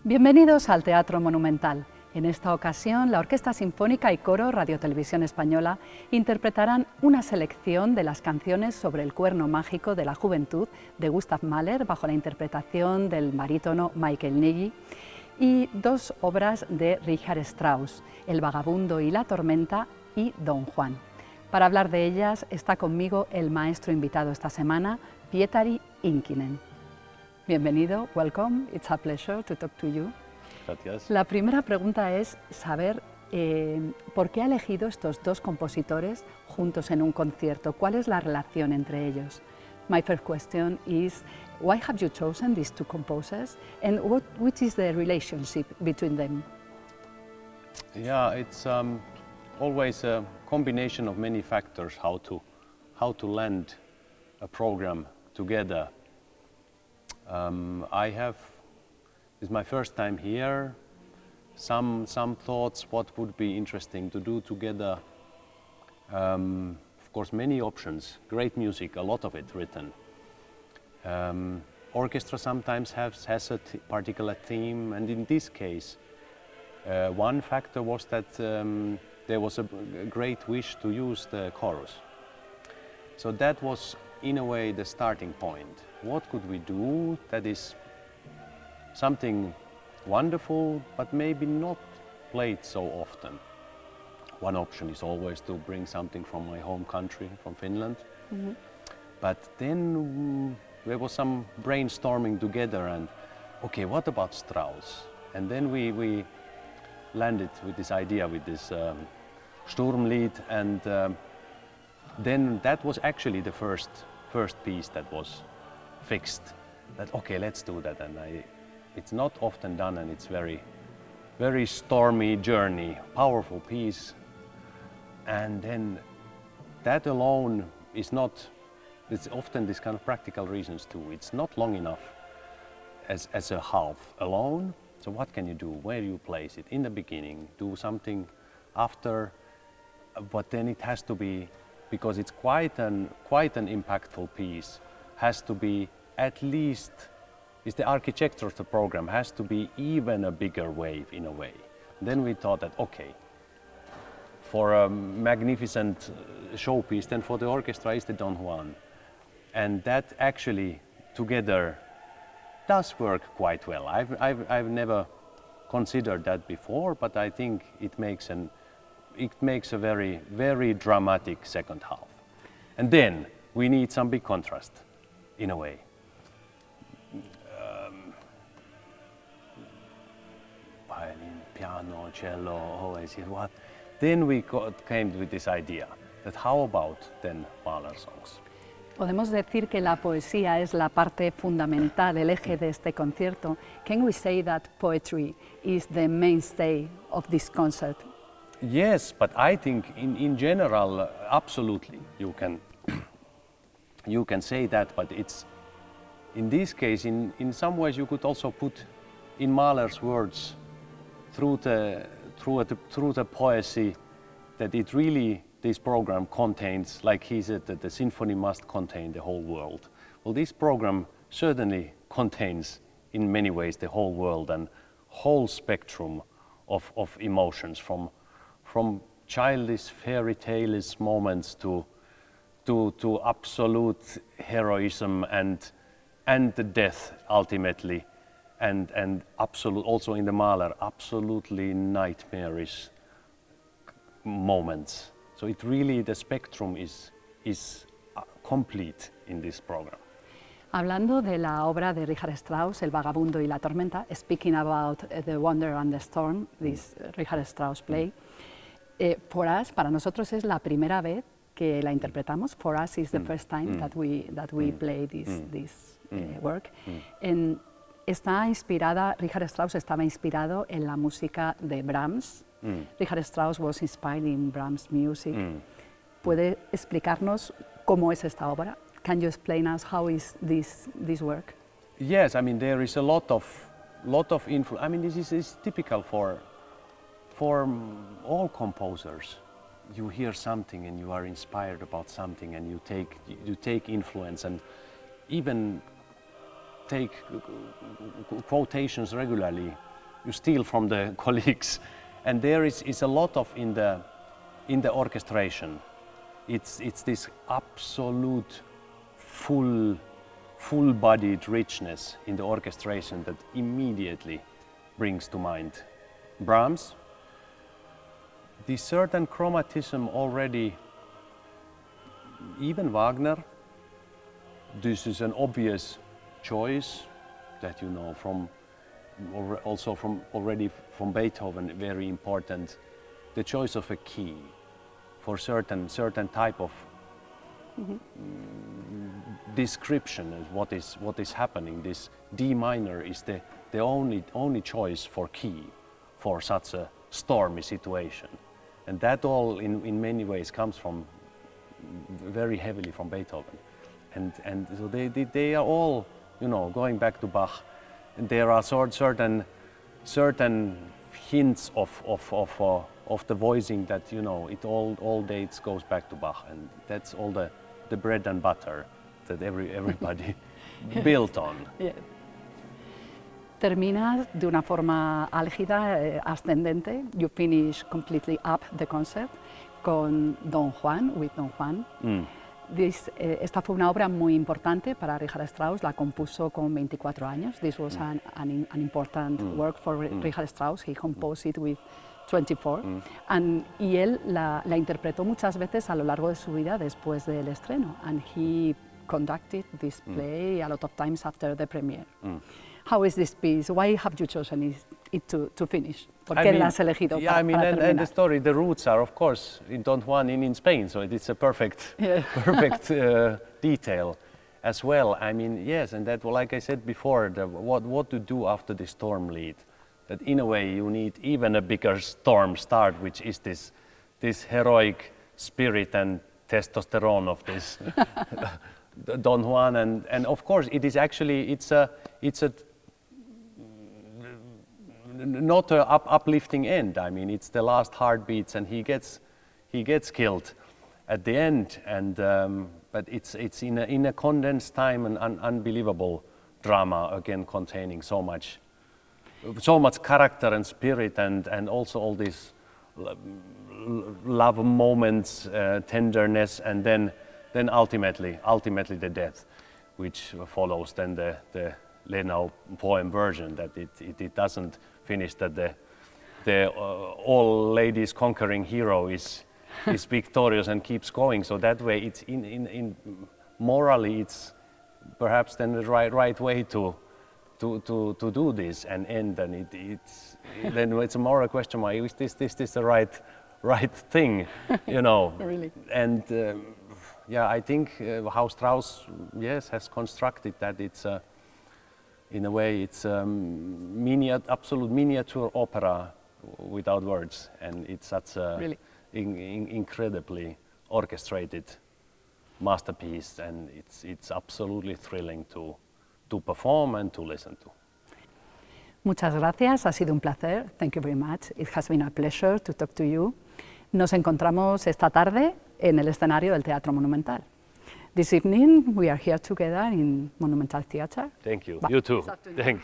Bienvenidos al Teatro Monumental. En esta ocasión, la Orquesta Sinfónica y Coro Radio Televisión Española interpretarán una selección de las canciones sobre el cuerno mágico de la juventud de Gustav Mahler bajo la interpretación del barítono Michael Nagy y dos obras de Richard Strauss, El vagabundo y la tormenta y Don Juan. Para hablar de ellas está conmigo el maestro invitado esta semana, Pietari Inkinen. Bienvenido, welcome, it's a pleasure to talk to you. Gracias. La primera pregunta es saber por qué ha elegido estos dos compositores juntos en un concierto. ¿Cuál es la relación entre ellos? My first question is, why have you chosen these two composers and which is the relationship between them? Yeah, it's always a combination of many factors how to land a program together. It's my first time here. Some thoughts what would be interesting to do together. Of course, many options. Great music, a lot of it written. Orchestra sometimes has a particular theme, and in this case, one factor was that there was a great wish to use the chorus. So that was, in a way, the starting point. What could we do that is something wonderful, but maybe not played so often? One option is always to bring something from my home country, from Finland. Mm-hmm. But then there was some brainstorming together and, okay, what about Strauss? And then we landed with this idea, with this Sturmlied, and then that was actually the first piece that was fixed. That, okay, let's do that. And it's not often done, and it's very stormy journey, powerful piece. And then that alone is not, it's often this kind of practical reasons too. It's not long enough as a half alone. So what can you do? Where do you place it? In the beginning, do something after, but then it has to be, because it's quite an impactful piece, has to be at least, is the architecture of the program has to be even a bigger wave in a way. Then we thought that, okay, for a magnificent showpiece, then for the orchestra is the Don Juan. And that actually together does work quite well. I've never considered that before, but I think it makes a very, very dramatic second half. And then we need some big contrast, in a way. Violin, piano, cello, what? Then we came with this idea that how about then Mahler songs? Podemos decir que la poesía es la parte fundamental, el eje de este concierto. Can we say that poetry is the mainstay of this concert? Yes, but I think in general, absolutely, you can say that, but it's, in this case, in some ways you could also put in Mahler's words through the poesy that it really, this program contains, like he said, that the symphony must contain the whole world. Well, this program certainly contains in many ways the whole world and whole spectrum of emotions, from childish fairy tales moments to absolute heroism and the death ultimately, and absolute, also in the Mahler, absolutely nightmarish moments. So it really, the spectrum is complete in this program. Hablando de la obra de Richard Strauss, El vagabundo y la tormenta, speaking about The Wonder and the Storm, this Richard Strauss play, for us, para nosotros es la primera vez que la interpretamos. For us is the first time that we play this work. And está inspirada, Richard Strauss estaba inspirado en la música de Brahms. Richard Strauss was inspired in Brahms' music. ¿Puede explicarnos cómo es esta obra? Can you explain us how is this work? Yes, I mean there is a lot of influence. I mean this is typical for all composers. You hear something and you are inspired about something, and you take influence and even take quotations regularly you steal from the colleagues. And there is a lot of in the orchestration. It's this absolute full-bodied richness in the orchestration that immediately brings to mind Brahms. The certain chromatism already, even Wagner, this is an obvious choice that you know already from Beethoven, very important, the choice of a key for certain type of description of what is happening. This D minor is the only choice for key for such a stormy situation, and that all in many ways comes from very heavily from Beethoven, and so they are all, you know, going back to Bach, and there are certain hints of the voicing that, you know, it all dates goes back to Bach, and that's all the bread and butter that everybody built on. Yeah. Terminas de una forma álgida, ascendente. You finish completely up the concert con Don Juan, with Don Juan. Esta fue una obra muy importante para Richard Strauss, la compuso con 24 años. This was an important work for Richard Strauss. He composed it with 24. Y él la interpretó muchas veces a lo largo de su vida después del estreno. And he conducted this play a lot of times after the premiere. How is this piece? Why have you chosen it to finish? ¿Por qué la has elegido para terminar? And the story, the roots are, of course, in Don Juan in Spain, so it's a perfect detail as well. I mean, yes, and that, like I said before, what to do after the storm lead. That in a way you need even a bigger storm start, which is this heroic spirit and testosterone of this Don Juan, and of course it is actually it's a not an uplifting end. I mean, it's the last heartbeats, and he gets killed at the end, and but it's in a condensed time, an unbelievable drama, again containing so much character and spirit, and also all these love moments, tenderness, and then ultimately the death, which follows then the Lenau poem version, that it doesn't finish that the all ladies conquering hero is victorious and keeps going. So that way, it's in morally, it's perhaps then the right way to do this and end. And then it's a moral question: why is this the right thing, you know? Really. And yeah, I think how Strauss has constructed that. It's in a way, it's absolute miniature opera without words, and it's such a really incredibly orchestrated masterpiece, and it's absolutely thrilling to perform and to listen to. Muchas gracias, ha sido un placer. Thank you very much. It has been a pleasure to talk to you. Nos encontramos esta tarde en el escenario del Teatro Monumental. This evening we are here together in Monumental Theatre. Thank you. You too. Thank you.